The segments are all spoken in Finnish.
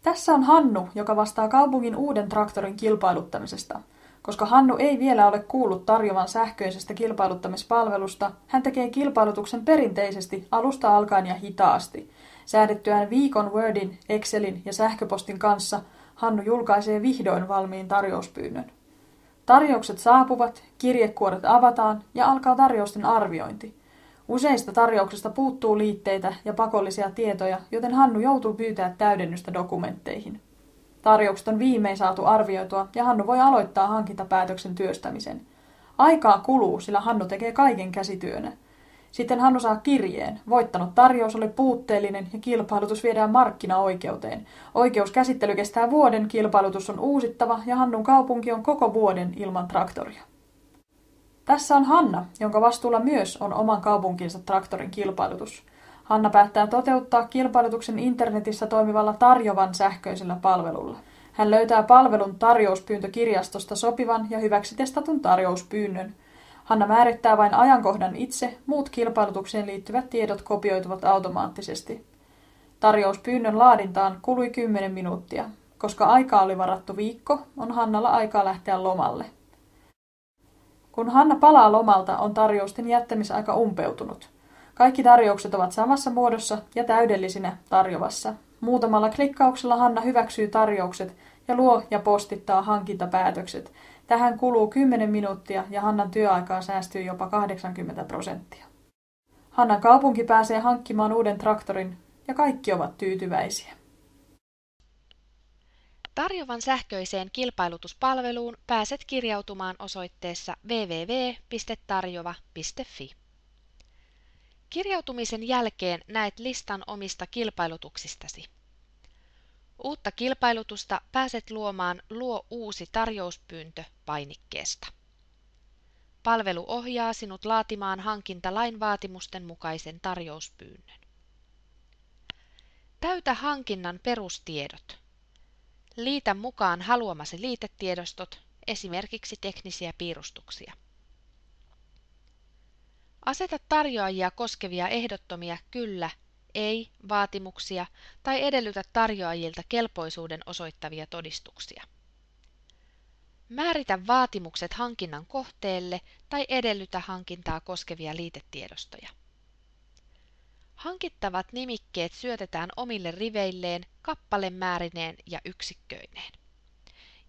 Tässä on Hannu, joka vastaa kaupungin uuden traktorin kilpailuttamisesta. Koska Hannu ei vielä ole kuullut tarjoavan sähköisestä kilpailuttamispalvelusta, hän tekee kilpailutuksen perinteisesti alusta alkaen ja hitaasti. Säädettyään viikon Wordin, Excelin ja sähköpostin kanssa, Hannu julkaisee vihdoin valmiin tarjouspyynnön. Tarjoukset saapuvat, kirjekuoret avataan ja alkaa tarjousten arviointi. Useista tarjouksista puuttuu liitteitä ja pakollisia tietoja, joten Hannu joutuu pyytämään täydennystä dokumentteihin. Tarjoukset on viimein saatu arvioitua ja Hannu voi aloittaa hankintapäätöksen työstämisen. Aikaa kuluu, sillä Hannu tekee kaiken käsityönä. Sitten Hannu saa kirjeen. Voittanut tarjous oli puutteellinen ja kilpailutus viedään markkinaoikeuteen. Oikeuskäsittely kestää vuoden, kilpailutus on uusittava ja Hannun kaupunki on koko vuoden ilman traktoria. Tässä on Hanna, jonka vastuulla myös on oman kaupunkinsa traktorin kilpailutus. Hanna päättää toteuttaa kilpailutuksen internetissä toimivalla tarjovan sähköisellä palvelulla. Hän löytää palvelun tarjouspyyntökirjastosta sopivan ja hyväksi testatun tarjouspyynnön. Hanna määrittää vain ajankohdan itse, muut kilpailutukseen liittyvät tiedot kopioituvat automaattisesti. Tarjouspyynnön laadintaan kului 10 minuuttia. Koska aikaa oli varattu viikko, on Hannalla aikaa lähteä lomalle. Kun Hanna palaa lomalta, on tarjousten jättämisaika umpeutunut. Kaikki tarjoukset ovat samassa muodossa ja täydellisinä tarjovassa. Muutamalla klikkauksella Hanna hyväksyy tarjoukset ja luo ja postittaa hankintapäätökset. Tähän kuluu 10 minuuttia ja Hannan työaikaa säästyy jopa 80%. Hannan kaupunki pääsee hankkimaan uuden traktorin ja kaikki ovat tyytyväisiä. Tarjovan sähköiseen kilpailutuspalveluun pääset kirjautumaan osoitteessa www.tarjova.fi. Kirjautumisen jälkeen näet listan omista kilpailutuksistasi. Uutta kilpailutusta pääset luomaan Luo uusi tarjouspyyntö -painikkeesta. Palvelu ohjaa sinut laatimaan hankintalain vaatimusten mukaisen tarjouspyynnön. Täytä hankinnan perustiedot. Liitä mukaan haluamasi liitetiedostot, esimerkiksi teknisiä piirustuksia. Aseta tarjoajia koskevia ehdottomia kyllä, ei vaatimuksia tai edellytä tarjoajilta kelpoisuuden osoittavia todistuksia. Määritä vaatimukset hankinnan kohteelle tai edellytä hankintaa koskevia liitetiedostoja. Hankittavat nimikkeet syötetään omille riveilleen kappalemäärineen ja yksikköineen.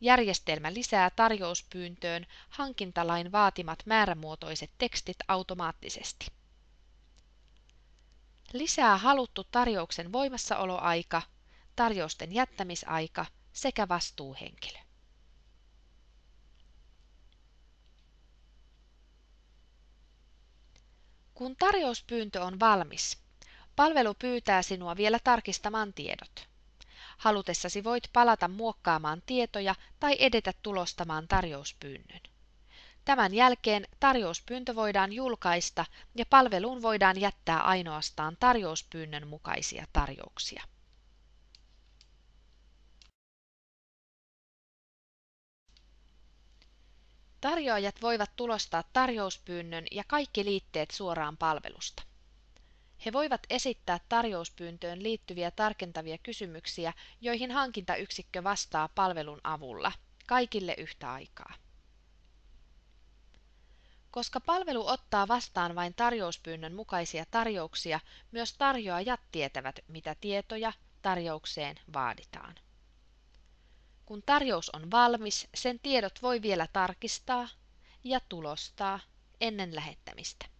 Järjestelmä lisää tarjouspyyntöön hankintalain vaatimat määrämuotoiset tekstit automaattisesti. Lisää haluttu tarjouksen voimassaoloaika, tarjousten jättämisaika sekä vastuuhenkilö. Kun tarjouspyyntö on valmis, palvelu pyytää sinua vielä tarkistamaan tiedot. Halutessasi voit palata muokkaamaan tietoja tai edetä tulostamaan tarjouspyynnön. Tämän jälkeen tarjouspyyntö voidaan julkaista ja palveluun voidaan jättää ainoastaan tarjouspyynnön mukaisia tarjouksia. Tarjoajat voivat tulostaa tarjouspyynnön ja kaikki liitteet suoraan palvelusta. He voivat esittää tarjouspyyntöön liittyviä tarkentavia kysymyksiä, joihin hankintayksikkö vastaa palvelun avulla, kaikille yhtä aikaa. Koska palvelu ottaa vastaan vain tarjouspyynnön mukaisia tarjouksia, myös tarjoajat tietävät, mitä tietoja tarjoukseen vaaditaan. Kun tarjous on valmis, sen tiedot voi vielä tarkistaa ja tulostaa ennen lähettämistä.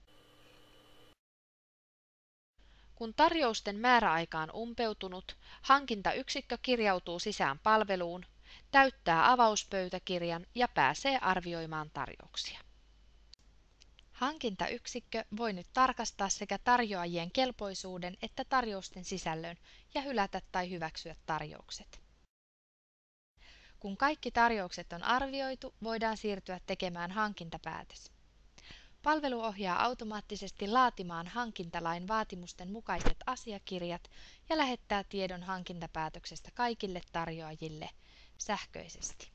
Kun tarjousten määräaika on umpeutunut, hankintayksikkö kirjautuu sisään palveluun, täyttää avauspöytäkirjan ja pääsee arvioimaan tarjouksia. Hankintayksikkö voi nyt tarkastaa sekä tarjoajien kelpoisuuden että tarjousten sisällön ja hylätä tai hyväksyä tarjoukset. Kun kaikki tarjoukset on arvioitu, voidaan siirtyä tekemään hankintapäätös. Palvelu ohjaa automaattisesti laatimaan hankintalain vaatimusten mukaiset asiakirjat ja lähettää tiedon hankintapäätöksestä kaikille tarjoajille sähköisesti.